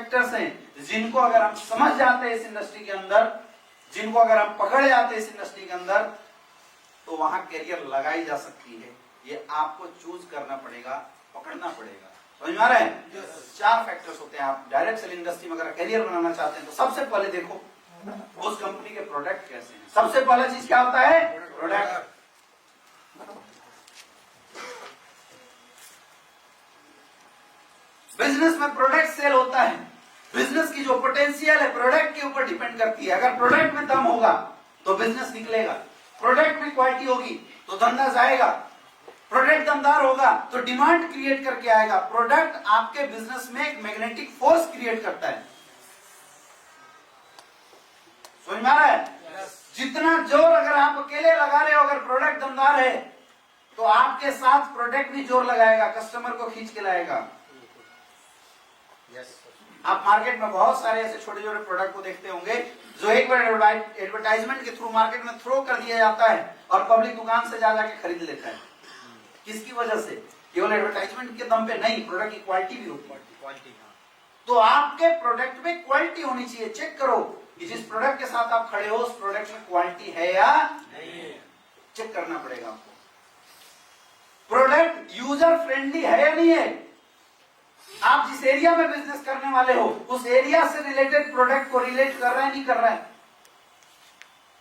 Factors हैं जिनको अगर हम समझ जाते हैं इस इंडस्ट्री के अंदर, जिनको अगर हम पकड़ जाते हैं इस इंडस्ट्री के अंदर, तो वहां कैरियर लगाई जा सकती है। ये आपको चूज करना पड़ेगा, पकड़ना पड़ेगा। समझ में आ रहा है? 4 फैक्टर्स होते हैं। आप डायरेक्ट सेलिंग इंडस्ट्री में अगर कैरियर बनाना चाहते हैं तो सबसे पहले देखो उस कंपनी के प्रोडक्ट कैसे हैं। सबसे पहला चीज क्या होता है? प्रोडक्ट। बिजनेस में प्रोडक्ट सेल होता है। बिजनेस की जो पोटेंशियल है प्रोडक्ट के ऊपर डिपेंड करती है। अगर प्रोडक्ट में दम होगा तो बिजनेस निकलेगा, प्रोडक्ट में क्वालिटी होगी तो धंधा जाएगा, प्रोडक्ट दमदार होगा तो डिमांड क्रिएट करके आएगा। प्रोडक्ट आपके बिजनेस में एक मैग्नेटिक फोर्स क्रिएट करता है। समझ में आ रहा है? जितना जोर अगर आप अकेले लगा रहे हो, अगर प्रोडक्ट दमदार है तो आपके साथ प्रोडक्ट भी जोर लगाएगा, कस्टमर को खींच के लाएगा। आप मार्केट में बहुत सारे ऐसे छोटे छोटे प्रोडक्ट को देखते होंगे जो एक बार एडवर्टाइजमेंट के थ्रू मार्केट में थ्रो कर दिया जाता है और पब्लिक दुकान से जा जाके खरीद लेता है। किसकी वजह से? केवल एडवर्टाइजमेंट के दम पे नहीं, प्रोडक्ट की क्वालिटी भी होती है। तो आपके प्रोडक्ट में क्वालिटी होनी चाहिए। चेक करो कि जिस प्रोडक्ट के साथ आप खड़े हो उस प्रोडक्ट में क्वालिटी है या नहीं, चेक करना पड़ेगा आपको। प्रोडक्ट यूजर फ्रेंडली है या नहीं है। आप जिस एरिया में बिजनेस करने वाले हो उस एरिया से रिलेटेड प्रोडक्ट को रिलेट कर रहा है नहीं कर रहा है,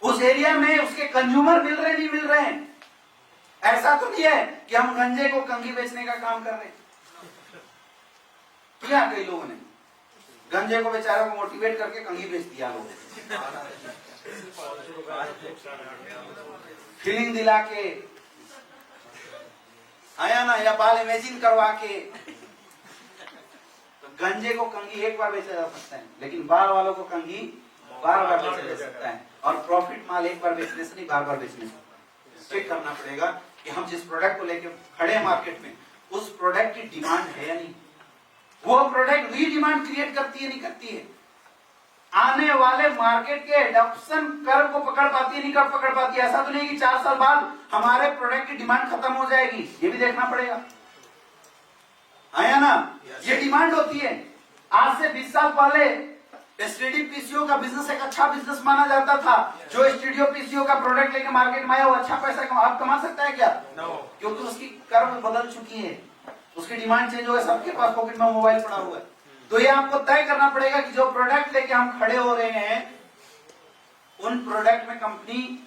उस एरिया में उसके कंज्यूमर मिल रहे नहीं मिल रहे हैं। ऐसा तो नहीं है कि हम गंजे को कंघी बेचने का काम कर रहे हैं। किया कई लोगों ने गंजे को बेचारों को मोटिवेट करके कंघी बेच दिया, लोग फीलिंग दिला के आया ना, या बाल इमेजिन करवा के। तो गंजे को कंघी एक बार बेचा जा सकता है, लेकिन बाल वालों को कंघी बार बार बेचा जा सकता है। और प्रॉफिट माल एक बार बेचने से नहीं, बार बार बेचने से। चेक करना पड़ेगा कि हम जिस प्रोडक्ट को लेके खड़े हैं मार्केट में उस प्रोडक्ट की डिमांड है या नहीं। वो प्रोडक्ट भी डिमांड क्रिएट करती है नहीं करती है। आने वाले मार्केट के एडॉप्शन कर्व को पकड़ पाती है नहीं कर पकड़ पाती है। ऐसा तो नहीं कि 4 साल बाद हमारे प्रोडक्ट की डिमांड खत्म हो जाएगी, ये भी देखना पड़ेगा। आया ना? ये डिमांड होती है। आज से 20 साल पहले स्टडी पीसीओ का बिजनेस एक अच्छा बिजनेस माना जाता था। जो स्टूडियो पीसीओ का प्रोडक्ट लेके मार्केट में आया वो अच्छा पैसा कमा सकता है क्या? क्योंकि उसकी कर्व बदल चुकी है, उसकी डिमांड चेंज हो गई, सबके पास पॉकेट में मोबाइल पड़ा हुआ है। तो ये आपको तय करना पड़ेगा कि जो प्रोडक्ट लेके हम खड़े हो रहे हैं उन प्रोडक्ट में कंपनी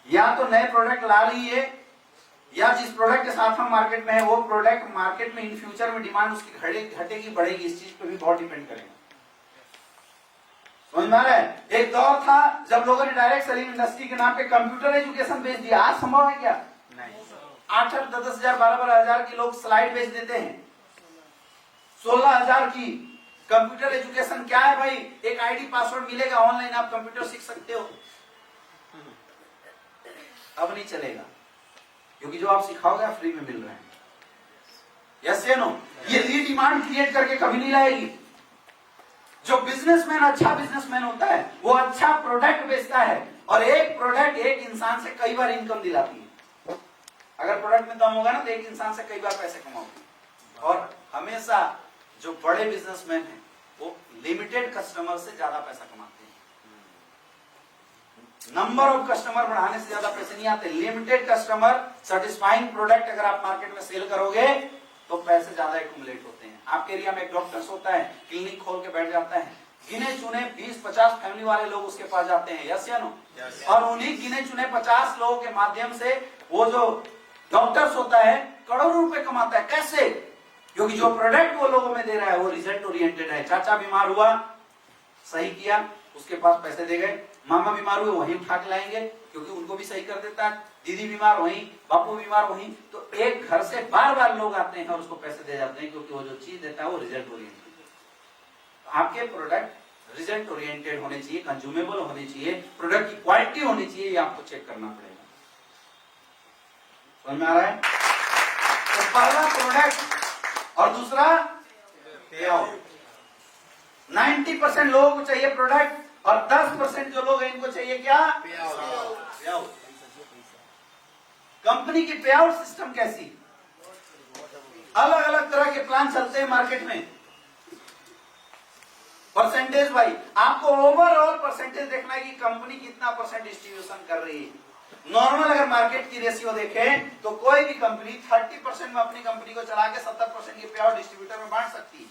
या तो नए प्रोडक्ट ला रही है या जिस प्रोडक्ट के साथ हम मार्केट में है वो प्रोडक्ट मार्केट में इन फ्यूचर में डिमांड उसकी घटेगी बढ़ेगी, इस चीज पे भी बहुत डिपेंड करेगा। समझ में आ रहा है? एक दौर था जब लोगों ने डायरेक्ट सेलिंग इंडस्ट्री के नाम पे कंप्यूटर एजुकेशन बेच दिया। आज संभव है क्या? नहीं। 8-8, 10,000, 12,000 की लोग स्लाइड बेच देते हैं। 16,000 की कंप्यूटर एजुकेशन क्या है भाई? एक आईडी पासवर्ड मिलेगा, ऑनलाइन आप कंप्यूटर सीख सकते हो। अब नहीं चलेगा क्योंकि जो आप सिखाओगे आप फ्री में मिल रहे हैं। यस या नो? ये रीडिमांड क्रिएट करके कभी नहीं लाएगी। जो बिजनेसमैन अच्छा बिजनेसमैन होता है वो अच्छा प्रोडक्ट बेचता है और एक प्रोडक्ट एक इंसान से कई बार इनकम दिलाती है। अगर प्रोडक्ट में दम होगा ना तो एक इंसान से कई बार पैसे कमाओगे। और हमेशा जो बड़े बिजनेसमैन हैं वो लिमिटेड कस्टमर से ज्यादा पैसा कमाते हैं। नंबर ऑफ कस्टमर बढ़ाने से ज्यादा पैसे नहीं आते। लिमिटेड कस्टमर सेटिस्फाइंग प्रोडक्ट अगर आप मार्केट में सेल करोगे तो पैसे ज्यादा एक्यूमुलेट होते हैं। आपके एरिया में एक डॉक्टर्स होता है, क्लिनिक खोल के बैठ जाता है, गिने चुने 20-50 फैमिली वाले लोग उसके पास जाते हैं। यस या नो? और उन्हीं गिने चुने 50 लोगों के माध्यम से वो जो डॉक्टर्स होता है करोड़ों रुपए कमाता है। कैसे? क्योंकि जो प्रोडक्ट वो लोगों में दे रहा है वो रिजल्ट ओरिएंटेड है। चाचा बीमार हुआ, सही किया, उसके पास पैसे दे गए। मामा बीमार हुए, वहीं उठा के लाएंगे क्योंकि उनको भी सही कर देता है। दीदी बीमार वहीं, बापू बीमार वहीं। तो एक घर से बार बार लोग आते हैं और उसको पैसे दे जाते हैं क्योंकि वो जो चीज देता है वो रिजल्ट ओरिएंटेड है। आपके प्रोडक्ट रिजल्ट ओरिएंटेड होने चाहिए, कंज्यूमेबल होने चाहिए, प्रोडक्ट की क्वालिटी होनी चाहिए, ये आपको चेक करना पड़ेगा। समझ में आ रहा है? तो पहला प्रोडक्ट और दूसरा पे आउट। 90% लोगों को चाहिए प्रोडक्ट और 10% जो लोग हैं इनको चाहिए क्या? पे आउट। कंपनी की पे आउट सिस्टम कैसी? अलग अलग तरह के प्लान चलते हैं मार्केट में। परसेंटेज भाई, आपको ओवरऑल परसेंटेज देखना है कि कंपनी कितना परसेंट डिस्ट्रीब्यूशन कर रही है। नॉर्मल अगर मार्केट की रेशियो देखें तो कोई भी कंपनी 30% में अपनी कंपनी को चला के 70% की पे आउट डिस्ट्रीब्यूटर में बांट सकती है।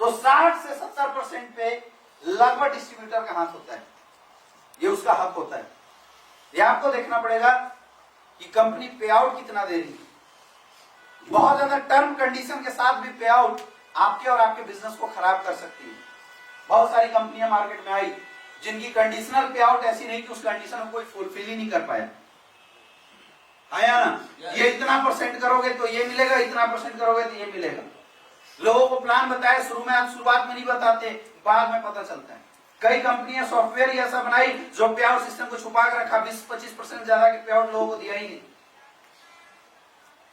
तो 60 से 70% पे लगभग डिस्ट्रीब्यूटर का हाथ होता है, ये उसका हक होता है। ये आपको देखना पड़ेगा कि कंपनी पे आउट कितना दे रही है। बहुत ज्यादा टर्म कंडीशन के साथ भी पे आउट आपके और आपके बिजनेस को खराब कर सकती है। बहुत सारी कंपनियां मार्केट में आई जिनकी कंडीशनल पे आउट ऐसी नहीं कि उस कंडीशन को कोई फुलफिल ही नहीं कर पाया। आया ना, ये इतना परसेंट करोगे तो ये मिलेगा, इतना परसेंट करोगे तो ये मिलेगा। लोगों को प्लान बताया शुरू में, आप शुरुआत में नहीं बताते, बाद में पता चलता है। कई कंपनियां सॉफ्टवेयर ऐसा बनाई जो पे आउट सिस्टम को छुपा कर रखा, 20-25% ज्यादा के पे आउट लोगों को दिया ही नहीं,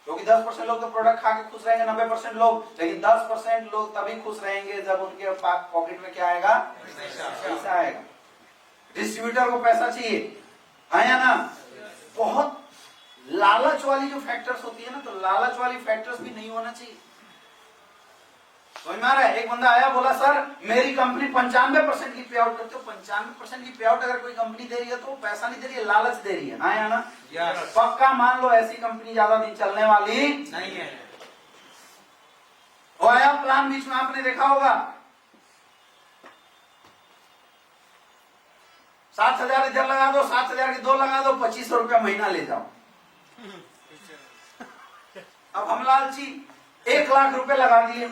क्योंकि 10% लोग तो प्रोडक्ट खा के खुश रहेंगे, 90% लोग, लेकिन 10% लोग तभी खुश रहेंगे जब उनके पॉकेट में क्या आएगा, पैसा आएगा। डिस्ट्रीब्यूटर को पैसा चाहिए, आया ना। बहुत लालच वाली जो फैक्टर्स होती है ना, तो लालच वाली फैक्टर्स भी नहीं होना चाहिए। समझ में आ रहा है? एक बंदा आया बोला सर मेरी कंपनी 95% की पे आउट करती है। 95% की पे आउट अगर कोई कंपनी दे रही है तो पैसा नहीं दे रही है, लालच दे रही है, आया ना। पक्का मान लो ऐसी कंपनी ज्यादा दिन चलने वाली नहीं है। और आया प्लान बीच में आपने देखा होगा 7,000 इधर लगा दो, 7,000 की 2 लगा दो, 2500 रुपया महीना ले जाओ। अब हम लालची 1 लाख रुपए लगा दिए,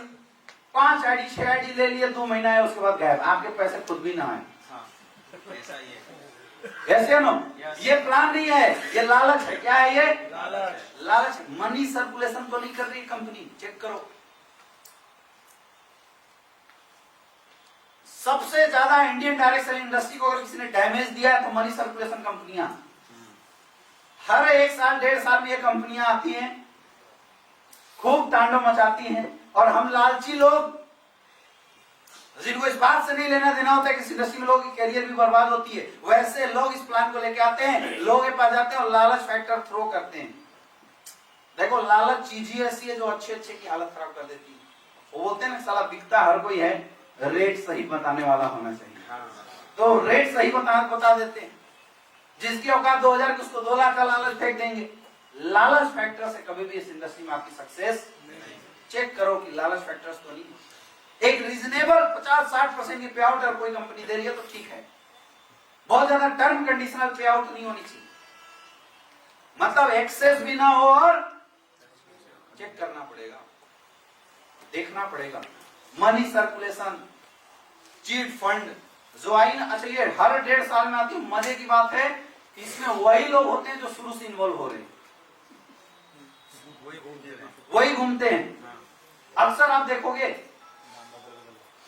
5 आईडी 6 आईडी ले लिए, 2 महीना है उसके बाद गायब, आपके पैसे खुद भी ना आए। ऐसे नो, ये प्लान नहीं है, ये लालच है। क्या है ये? लालच। मनी सर्कुलेशन तो नहीं कर रही कंपनी, चेक करो। सबसे ज्यादा इंडियन डायरेक्ट सेलिंग इंडस्ट्री को अगर किसी ने डैमेज दिया है तो मनी सर्कुलेशन कंपनियां। हर 1 साल 1.5 साल में ये कंपनियां आती हैं, खूब तांडव मचाती हैं, और हम लालची लोग जिनको इस बात से नहीं लेना देना होता है कि इस इंडस्ट्री में लोगों की कैरियर भी बर्बाद होती है, वैसे लोग इस प्लान को लेके आते हैं, लोगों के पास जाते हैं और लालच फैक्टर थ्रो करते हैं। देखो लालच चीज ही ऐसी है जो अच्छे की हालत खराब कर देती है। वो बोलते हैं ना साला बिकता हर कोई है, रेट सही बताने वाला होना चाहिए। तो रेट सही बता देते हैं। जिसकी औकात 2,000 की उसको 2 लाख का लालच फेंक देंगे। लालच फैक्टर से कभी भी इस इंडस्ट्री में आपकी सक्सेस चेक करो कि लालच फैक्टर्स तो नहीं। एक रीजनेबल 50-60% की पे आउट अगर कोई कंपनी दे रही है तो ठीक है। बहुत ज्यादा टर्म कंडीशनल पे आउट नहीं होनी चाहिए, मतलब एक्सेस भी ना हो, और चेक करना पड़ेगा, देखना पड़ेगा। मनी सर्कुलेशन, चीट फंड जो आई ना, अच्छा ये हर 1.5 साल में आती है। मजे की बात है इसमें वही लोग होते हैं जो शुरू से इन्वॉल्व हो रहे हैं, वही घूमते हैं। अक्सर आप देखोगे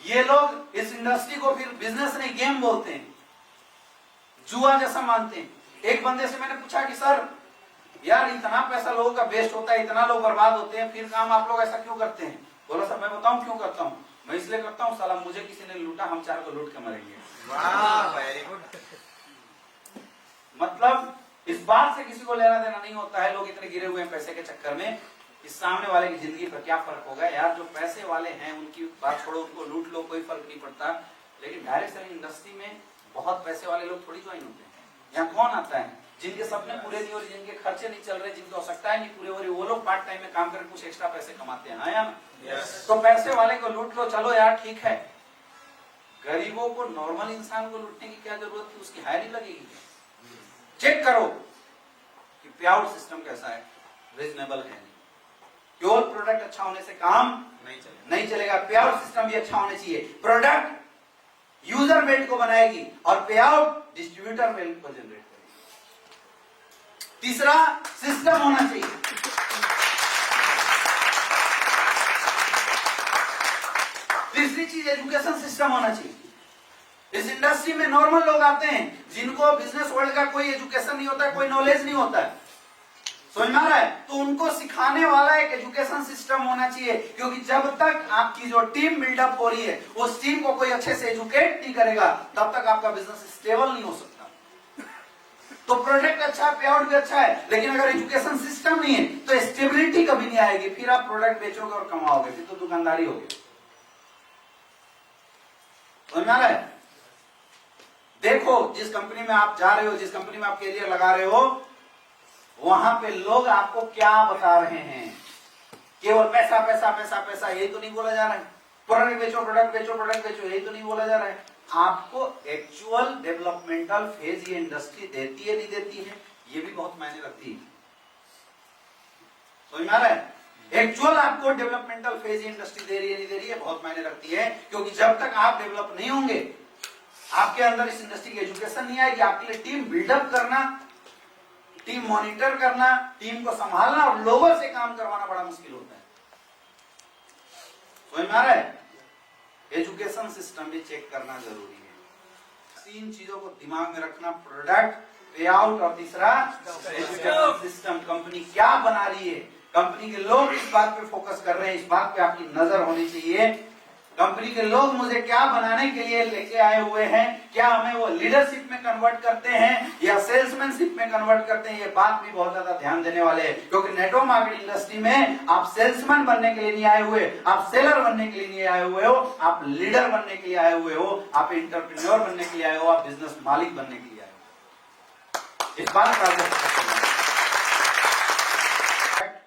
ये लोग इस इंडस्ट्री को फिर बिजनेस नहीं गेम बोलते हैं, जुआ जैसा मानते हैं। एक बंदे से मैंने पूछा कि सर यार इतना पैसा लोगों का वेस्ट होता है, इतना लोग बर्बाद होते हैं, फिर काम आप लोग ऐसा क्यों करते हैं? बोला सर मैं बताऊं क्यों करता हूं, मैं इसलिए करता हूं साला मुझे किसी ने लूटा, हम 4 को लूट के मरेंगे। वाह वेरी गुड। मतलब इस बात से किसी को लेना देना नहीं होता है। लोग इतने गिरे हुए हैं पैसे के चक्कर में, इस सामने वाले की जिंदगी पर क्या फर्क होगा यार। जो पैसे वाले हैं उनकी बात छोड़ो, उनको लूट लो, कोई फर्क नहीं पड़ता। लेकिन डायरेक्ट सेलिंग इंडस्ट्री में बहुत पैसे वाले लोग थोड़ी ज्वाइन होते हैं। यहाँ कौन आता है? जिनके सपने पूरे नहीं हो रहे, जिनके खर्चे नहीं चल रहे, जिनको आवश्यकता नहीं पूरे हो रही, वो लोग पार्ट टाइम में काम करके कुछ एक्स्ट्रा पैसे कमाते हैं। आया ना? तो पैसे वाले को लूट लो, चलो यार ठीक है। गरीबों को, नॉर्मल इंसान को लूटने की क्या जरूरत थी? उसकी हायर नहीं लगेगी। चेक करो कि पे आउट सिस्टम कैसा है, रीजनेबल है नहीं। केवल प्रोडक्ट अच्छा होने से काम नहीं चलेगा, पे आउट सिस्टम भी अच्छा होना चाहिए। प्रोडक्ट यूजर वेल्थ को बनाएगी और पे आउट डिस्ट्रीब्यूटर वेल्थ को जनरेट करेगी। तीसरा सिस्टम होना चाहिए। तीसरी चीज एजुकेशन सिस्टम होना चाहिए। इस इंडस्ट्री में नॉर्मल लोग आते हैं जिनको बिजनेस वर्ल्ड का कोई एजुकेशन नहीं होता है, कोई नॉलेज नहीं होता है, समझ में आ रहा है? तो उनको सिखाने वाला एक एजुकेशन सिस्टम होना चाहिए, क्योंकि जब तक आपकी जो टीम बिल्डअप हो रही है उस टीम को कोई अच्छे से एजुकेट नहीं करेगा तब तक आपका बिजनेस स्टेबल नहीं हो सकता। तो प्रोडक्ट अच्छा है, पे आउट भी अच्छा है, लेकिन अगर एजुकेशन सिस्टम नहीं है तो स्टेबिलिटी कभी नहीं आएगी। फिर आप प्रोडक्ट बेचोगे और कमाओगे, फिर तो दुकानदारी होगी। समझ में आ रहा है? देखो जिस कंपनी में आप जा रहे हो, जिस कंपनी में आप कैरियर लगा रहे हो, वहां पे लोग आपको क्या बता रहे हैं? केवल पैसा पैसा पैसा पैसा यही तो नहीं बोला जा रहा है। प्रोडक्ट बेचो प्रोडक्ट बेचो प्रोडक्ट बेचो यही तो नहीं बोला जा रहा है। आपको एक्चुअल डेवलपमेंटल फेज ये इंडस्ट्री देती है नहीं देती है, ये भी बहुत मायने रखती है। समझ में आ रहा है? एक्चुअल आपको डेवलपमेंटल फेज इंडस्ट्री दे रही है नहीं दे रही है, बहुत मायने रखती है। क्योंकि जब तक आप डेवलप नहीं होंगे, आपके अंदर इस इंडस्ट्री की एजुकेशन नहीं आएगी, आपके लिए टीम बिल्डअप करना, टीम मॉनिटर करना, टीम को संभालना और लोगों से काम करवाना बड़ा मुश्किल होता है। समझ में आ रहा है? एजुकेशन सिस्टम भी चेक करना जरूरी है। 3 चीजों को दिमाग में रखना, प्रोडक्ट, पे आउट और तीसरा एजुकेशन सिस्टम। कंपनी क्या बना रही है, कंपनी के लोग इस बात पे फोकस कर रहे हैं, इस बात पे आपकी नजर होनी चाहिए। कंपनी के लोग मुझे क्या बनाने के लिए लेके आए हुए हैं, क्या हमें वो लीडरशिप में कन्वर्ट करते हैं या सेल्समैनशिप में कन्वर्ट करते हैं, ये बात भी बहुत ज्यादा ध्यान देने वाले हैं। क्योंकि नेटवर्क मार्केटिंग इंडस्ट्री में आप सेल्समैन बनने के लिए नहीं आए हुए, आप सेलर बनने के लिए नहीं आए हुए हो, आप लीडर बनने के लिए आए हुए हो, आप एंटरप्रेन्योर बनने के लिए आए हो, आप बिजनेस मालिक बनने के लिए आए हो। इस बात का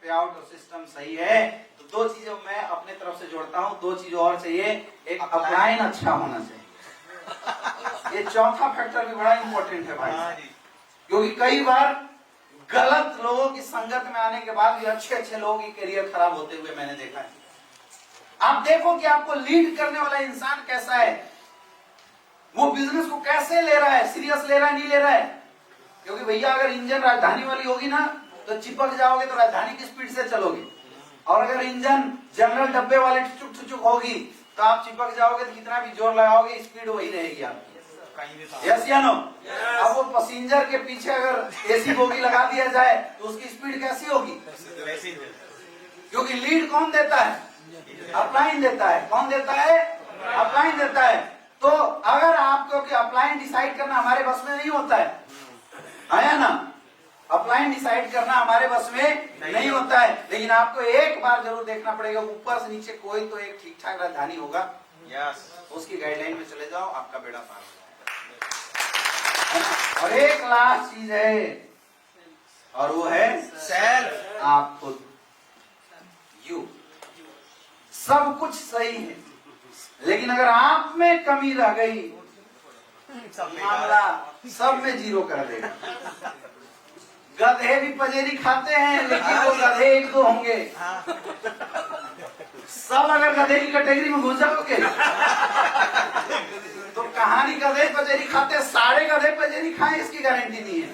पे आउट और सिस्टम सही है तो 2 चीजों मैं अपने तरफ से जोड़ता हूं, 2 चीज और चाहिए। एक अपलाइन अच्छा होना चाहिए, ये चौथा फैक्टर भी बड़ा इंपॉर्टेंट है भाई। क्योंकि कई बार गलत लोगों की संगत में आने के बाद भी अच्छे अच्छे लोगों की करियर खराब होते हुए मैंने देखा है। आप देखो कि आपको लीड करने वाला इंसान कैसा है, वो बिजनेस को कैसे ले रहा है, सीरियस ले रहा है नहीं ले रहा है। क्योंकि भैया अगर इंजन राजधानी वाली होगी ना तो चिपक जाओगे तो राजधानी की स्पीड से चलोगे, और अगर इंजन जनरल डब्बे वाले ठुचुक होगी तो आप चिपक जाओगे, तो कितना भी जोर लगाओगे स्पीड वही रहेगी आपकी। यस या नो? अब वो पैसेंजर के पीछे अगर एसी बोगी लगा दिया जाए तो उसकी स्पीड कैसी होगी? क्योंकि लीड कौन देता है? अपलाइन देता है। कौन देता है? अपलाइन देता है। तो अगर आपको अपलाइन डिसाइड करना हमारे बस में नहीं होता है, आया ना? अपलाइन डिसाइड करना हमारे बस में नहीं होता है, लेकिन आपको एक बार जरूर देखना पड़ेगा, ऊपर से नीचे कोई तो एक ठीक ठाक राजधानी होगा। यस, उसकी गाइडलाइन में चले जाओ, आपका बेड़ा पार हो जाएगा। और एक लास्ट चीज है और वो है सेल्फ। आप खुद, यू। सब कुछ सही है, लेकिन अगर आप में कमी रह गई मामला सब में 0 कर देगा। गधे भी पजेरी खाते हैं, लेकिन वो गधे 1-2 होंगे। सब अगर गधे की कैटेगरी में घुस जाओगे तो कहानी गधे पजेरी खाते, सारे गधे पजेरी खाएं इसकी गारंटी नहीं है।